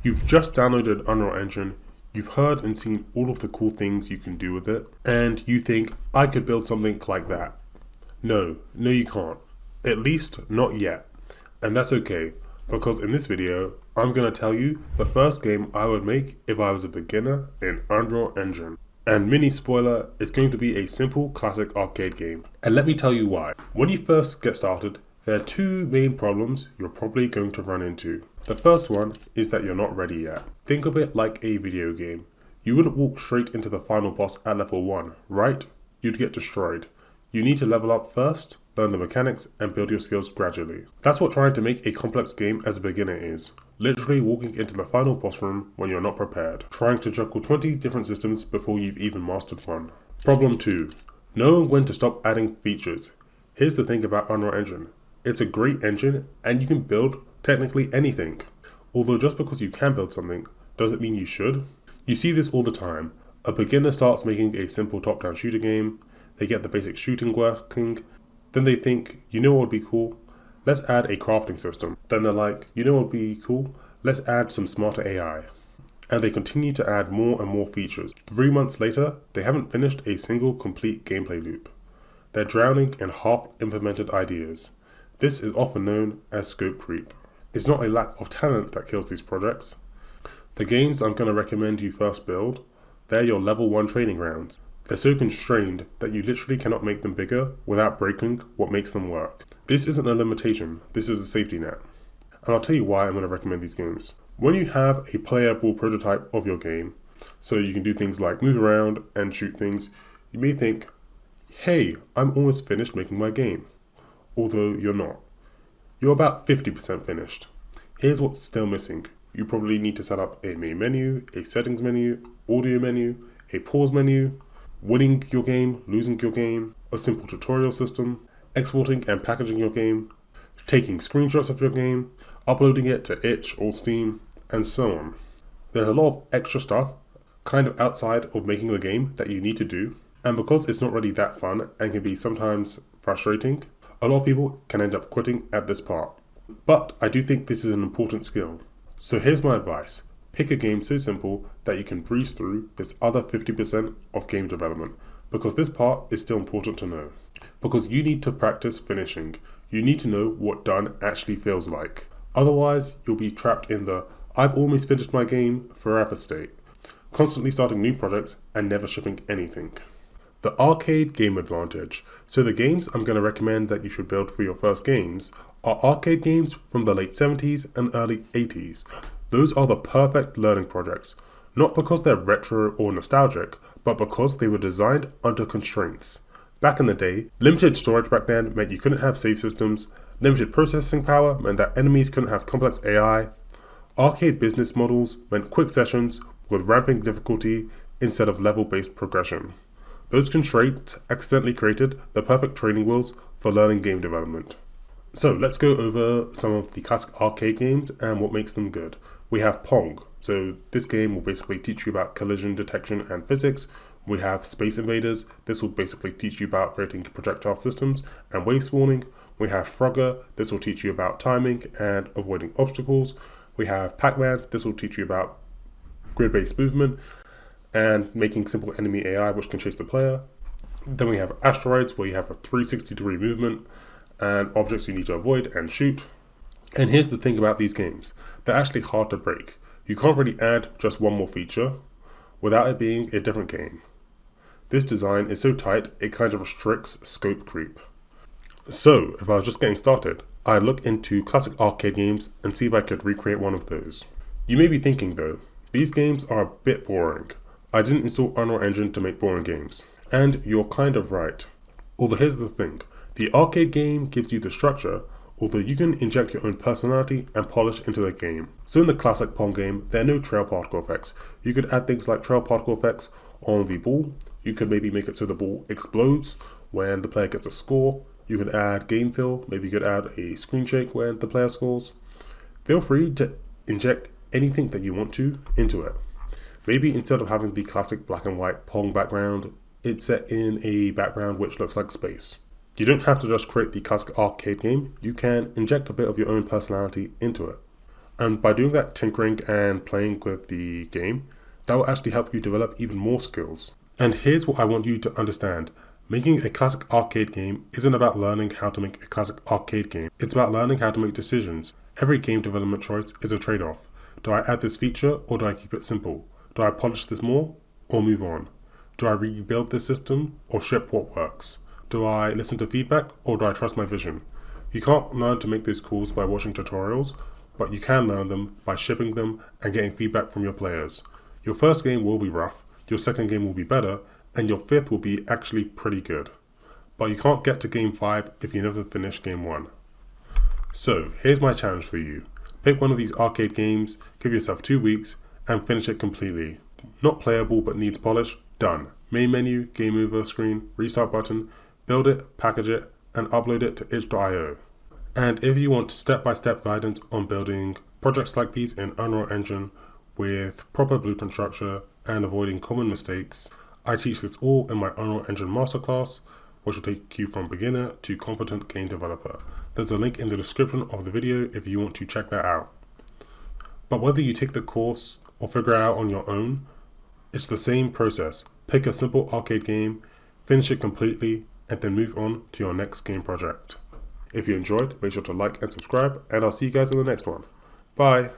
You've just downloaded Unreal Engine, you've heard and seen all of the cool things you can do with it, and you think, I could build something like that. No, you can't. At least, not yet. And that's okay, because in this video, I'm going to tell you the first game I would make if I was a beginner in Unreal Engine. And mini spoiler, it's going to be a simple classic arcade game. And let me tell you why. When you first get started, there are two main problems you're probably going to run into. The first one is that you're not ready yet. Think of it like a video game. You wouldn't walk straight into the final boss at level 1, right? You'd get destroyed. You need to level up first, learn the mechanics, and build your skills gradually. That's what trying to make a complex game as a beginner is. Literally walking into the final boss room when you're not prepared. Trying to juggle 20 different systems before you've even mastered one. Problem 2. Knowing when to stop adding features. Here's the thing about Unreal Engine. It's a great engine and you can build technically anything. Although just because you can build something doesn't mean you should. You see this all the time. A beginner starts making a simple top-down shooter game. They get the basic shooting working. Then they think, you know what would be cool? Let's add a crafting system. Then they're like, you know what would be cool? Let's add some smarter AI. And they continue to add more and more features. 3 months later, they haven't finished a single complete gameplay loop. They're drowning in half-implemented ideas. This is often known as scope creep. It's not a lack of talent that kills these projects. The games I'm going to recommend you first build, they're your level 1 training grounds. They're so constrained that you literally cannot make them bigger without breaking what makes them work. This isn't a limitation, this is a safety net. And I'll tell you why I'm going to recommend these games. When you have a playable prototype of your game, so you can do things like move around and shoot things, you may think, hey, I'm almost finished making my game. Although you're not. You're about 50% finished. Here's what's still missing. You probably need to set up a main menu, a settings menu, audio menu, a pause menu, winning your game, losing your game, a simple tutorial system, exporting and packaging your game, taking screenshots of your game, uploading it to itch or Steam, and so on. There's a lot of extra stuff kind of outside of making the game that you need to do, and because it's not really that fun and can be sometimes frustrating, a lot of people can end up quitting at this part. But I do think this is an important skill. So here's my advice. Pick a game so simple that you can breeze through this other 50% of game development, because this part is still important to know. Because you need to practice finishing. You need to know what done actually feels like. Otherwise, you'll be trapped in the I've almost finished my game forever state. Constantly starting new projects and never shipping anything. The arcade game advantage. So the games I'm going to recommend that you should build for your first games are arcade games from the late 70s and early 80s. Those are the perfect learning projects, not because they're retro or nostalgic, but because they were designed under constraints. Back in the day, limited storage back then meant you couldn't have save systems, limited processing power meant that enemies couldn't have complex AI, arcade business models meant quick sessions with ramping difficulty instead of level-based progression. Those constraints accidentally created the perfect training wheels for learning game development. So let's go over some of the classic arcade games and what makes them good. We have Pong. So this game will basically teach you about collision detection and physics. We have Space Invaders. This will basically teach you about creating projectile systems and wave spawning. We have Frogger. This will teach you about timing and avoiding obstacles. We have Pac-Man. This will teach you about grid-based movement and making simple enemy AI which can chase the player. Then we have Asteroids, where you have a 360-degree movement and objects you need to avoid and shoot. And here's the thing about these games. They're actually hard to break. You can't really add just one more feature without it being a different game. This design is so tight, it kind of restricts scope creep. So, if I was just getting started, I'd look into classic arcade games and see if I could recreate one of those. You may be thinking though, these games are a bit boring. I didn't install Unreal Engine to make boring games. And you're kind of right. Although here's the thing, the arcade game gives you the structure, although you can inject your own personality and polish into the game. So in the classic Pong game, there are no trail particle effects. You could add things like trail particle effects on the ball. You could maybe make it so the ball explodes when the player gets a score. You could add game fill, maybe you could add a screen shake when the player scores. Feel free to inject anything that you want to into it. Maybe instead of having the classic black and white Pong background, it's set in a background which looks like space. You don't have to just create the classic arcade game, you can inject a bit of your own personality into it. And by doing that tinkering and playing with the game, that will actually help you develop even more skills. And here's what I want you to understand. Making a classic arcade game isn't about learning how to make a classic arcade game. It's about learning how to make decisions. Every game development choice is a trade-off. Do I add this feature or do I keep it simple? Do I polish this more or move on? Do I rebuild this system or ship what works? Do I listen to feedback or do I trust my vision? You can't learn to make these calls by watching tutorials, but you can learn them by shipping them and getting feedback from your players. Your first game will be rough, your second game will be better, and your fifth will be actually pretty good. But you can't get to game 5 if you never finish game 1. So, here's my challenge for you. Pick one of these arcade games, give yourself 2 weeks, and finish it completely. Not playable but needs polish? Done. Main menu, game over screen, restart button, build it, package it, and upload it to itch.io. And if you want step-by-step guidance on building projects like these in Unreal Engine with proper blueprint structure and avoiding common mistakes, I teach this all in my Unreal Engine masterclass, which will take you from beginner to competent game developer. There's a link in the description of the video if you want to check that out. But whether you take the course or figure it out on your own, it's the same process. Pick a simple arcade game, finish it completely, and then move on to your next game project. If you enjoyed, make sure to like and subscribe, and I'll see you guys in the next one. Bye!